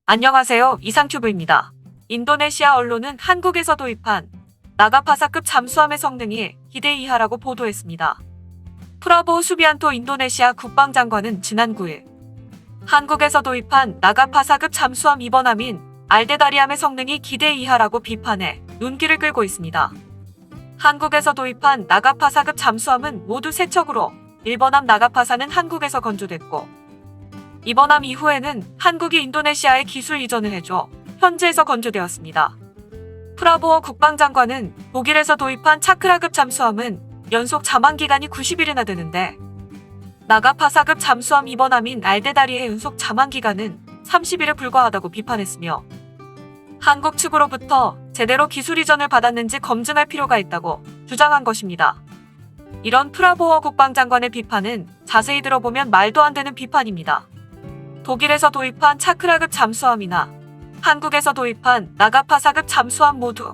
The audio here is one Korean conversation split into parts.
안녕하세요. 이상큐브입니다. 인도네시아 언론은 한국에서 도입한 나가파사급 잠수함의 성능이 기대 이하라고 보도했습니다. 프라보우 수비안토 인도네시아 국방장관은 지난 9일 한국에서 도입한 나가파사급 잠수함 이번함인 알데다리함의 성능이 기대 이하라고 비판해 눈길을 끌고 있습니다. 한국에서 도입한 나가파사급 잠수함은 모두 3척으로 1번함 나가파사는 한국에서 건조됐고 이번함 이후에는 한국이 인도네시아에 기술 이전을 해줘 현지에서 건조되었습니다. 프라보어 국방장관은 독일에서 도입한 차크라급 잠수함은 연속 잠항 기간이 90일이나 되는데 나가파사급 잠수함 이번함인 알데다리의 연속 잠항 기간은 30일에 불과하다고 비판했으며 한국 측으로부터 제대로 기술 이전을 받았는지 검증할 필요가 있다고 주장한 것입니다. 이런 프라보어 국방장관의 비판은 자세히 들어보면 말도 안 되는 비판입니다. 독일에서 도입한 차크라급 잠수함이나 한국에서 도입한 나가파사급 잠수함 모두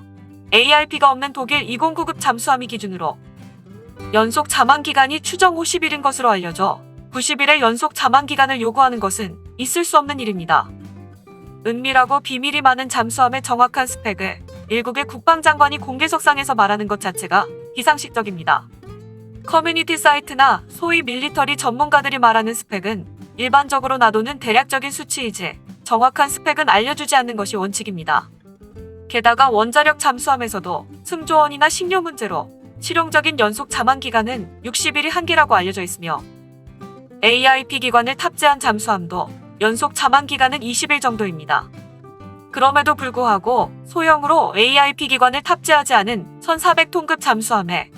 ARP가 없는 독일 209급 잠수함이 기준으로 연속 잠항 기간이 추정 50일인 것으로 알려져 90일의 연속 잠항 기간을 요구하는 것은 있을 수 없는 일입니다. 은밀하고 비밀이 많은 잠수함의 정확한 스펙을 일국의 국방장관이 공개석상에서 말하는 것 자체가 비상식적입니다. 커뮤니티 사이트나 소위 밀리터리 전문가들이 말하는 스펙은 일반적으로 놔두는 대략적인 수치이지 정확한 스펙은 알려주지 않는 것이 원칙입니다. 게다가 원자력 잠수함에서도 승조원이나 식료 문제로 실용적인 연속 잠항 기간은 60일이 한계라고 알려져 있으며 AIP 기관을 탑재한 잠수함도 연속 잠항 기간은 20일 정도입니다. 그럼에도 불구하고 소형으로 AIP 기관을 탑재하지 않은 1400톤급 잠수함에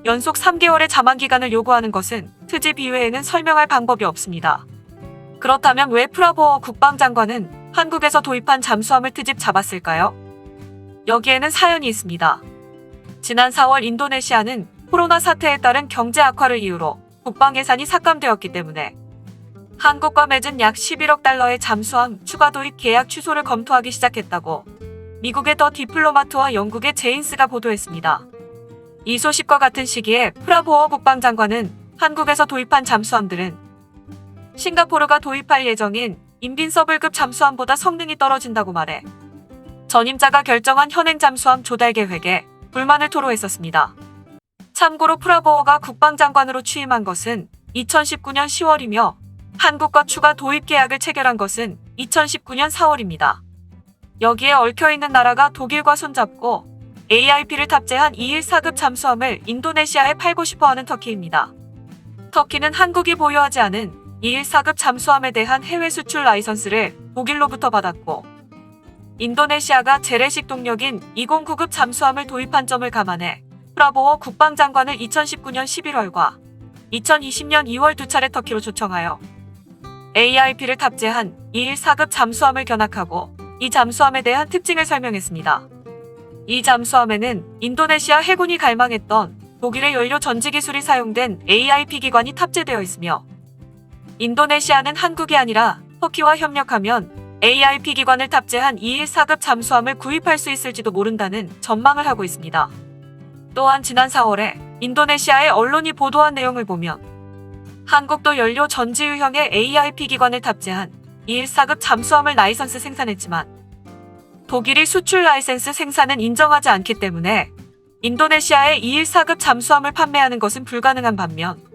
연속 3개월의 잠항 기간을 요구하는 것은 트집 이외에는 설명할 방법이 없습니다. 그렇다면 왜 프라보어 국방장관은 한국에서 도입한 잠수함을 트집 잡았을까요? 여기에는 사연이 있습니다. 지난 4월 인도네시아는 코로나 사태에 따른 경제 악화를 이유로 국방 예산이 삭감되었기 때문에 한국과 맺은 약 11억 달러의 잠수함 추가 도입 계약 취소를 검토하기 시작했다고 미국의 더 디플로마트와 영국의 제인스가 보도했습니다. 이 소식과 같은 시기에 프라보어 국방장관은 한국에서 도입한 잠수함들은 싱가포르가 도입할 예정인 인빈서블급 잠수함보다 성능이 떨어진다고 말해 전임자가 결정한 현행 잠수함 조달 계획에 불만을 토로했었습니다. 참고로 프라보어가 국방장관으로 취임한 것은 2019년 10월이며 한국과 추가 도입 계약을 체결한 것은 2019년 4월입니다. 여기에 얽혀있는 나라가 독일과 손잡고 AIP를 탑재한 214급 잠수함을 인도네시아에 팔고 싶어하는 터키입니다. 터키는 한국이 보유하지 않은 214급 잠수함에 대한 해외 수출 라이선스를 독일로부터 받았고 인도네시아가 재래식 동력인 209급 잠수함을 도입한 점을 감안해 프라보어 국방장관을 2019년 11월과 2020년 2월 두 차례 터키로 초청하여 AIP를 탑재한 214급 잠수함을 견학하고 이 잠수함에 대한 특징을 설명했습니다. 이 잠수함에는 인도네시아 해군이 갈망했던 독일의 연료 전지 기술이 사용된 AIP 기관이 탑재되어 있으며 인도네시아는 한국이 아니라 터키와 협력하면 AIP 기관을 탑재한 214급 잠수함을 구입할 수 있을지도 모른다는 전망을 하고 있습니다. 또한 지난 4월에 인도네시아의 언론이 보도한 내용을 보면 한국도 연료 전지 유형의 AIP 기관을 탑재한 214급 잠수함을 라이선스 생산했지만 독일이 수출 라이센스 생산은 인정하지 않기 때문에 인도네시아에 214급 잠수함을 판매하는 것은 불가능한 반면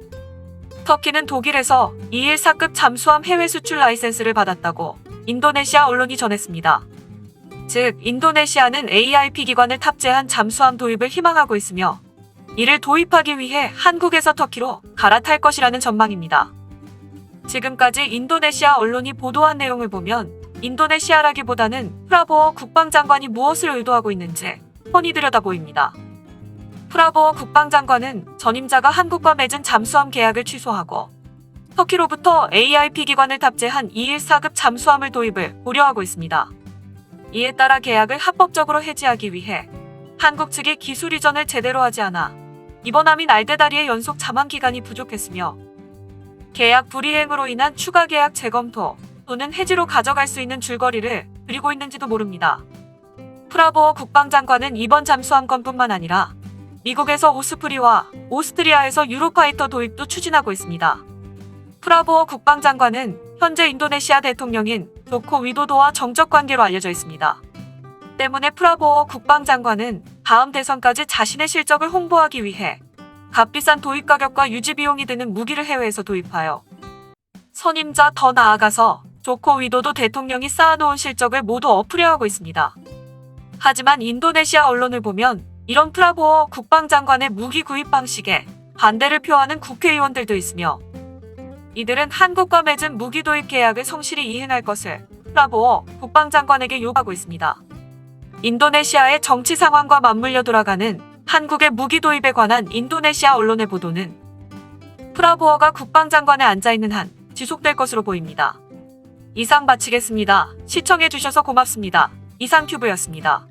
터키는 독일에서 214급 잠수함 해외 수출 라이센스를 받았다고 인도네시아 언론이 전했습니다. 즉, 인도네시아는 AIP 기관을 탑재한 잠수함 도입을 희망하고 있으며 이를 도입하기 위해 한국에서 터키로 갈아탈 것이라는 전망입니다. 지금까지 인도네시아 언론이 보도한 내용을 보면 인도네시아라기보다는 프라보어 국방장관이 무엇을 의도하고 있는지 훤히 들여다 보입니다. 프라보어 국방장관은 전임자가 한국과 맺은 잠수함 계약을 취소하고 터키로부터 AIP 기관을 탑재한 214급 잠수함을 도입을 고려하고 있습니다. 이에 따라 계약을 합법적으로 해지하기 위해 한국 측이 기술 이전을 제대로 하지 않아 이번함인 알데다리의 연속 잠항 기간이 부족했으며 계약 불이행으로 인한 추가 계약 재검토 또는 해지로 가져갈 수 있는 줄거리를 그리고 있는지도 모릅니다. 프라보어 국방장관은 이번 잠수함 건뿐만 아니라 미국에서 오스프리와 오스트리아에서 유로파이터 도입도 추진하고 있습니다. 프라보어 국방장관은 현재 인도네시아 대통령인 조코 위도도와 정적 관계로 알려져 있습니다. 때문에 프라보어 국방장관은 다음 대선까지 자신의 실적을 홍보하기 위해 값비싼 도입 가격과 유지 비용이 드는 무기를 해외에서 도입하여 선임자 더 나아가서 조코 위도도 대통령이 쌓아놓은 실적을 모두 엎으려 하고 있습니다. 하지만 인도네시아 언론을 보면 이런 프라보어 국방장관의 무기 구입 방식에 반대를 표하는 국회의원들도 있으며 이들은 한국과 맺은 무기 도입 계약을 성실히 이행할 것을 프라보어 국방장관에게 요구하고 있습니다. 인도네시아의 정치 상황과 맞물려 돌아가는 한국의 무기 도입에 관한 인도네시아 언론의 보도는 프라보어가 국방장관에 앉아있는 한 지속될 것으로 보입니다. 이상 마치겠습니다. 시청해주셔서 고맙습니다. 이상튜브였습니다.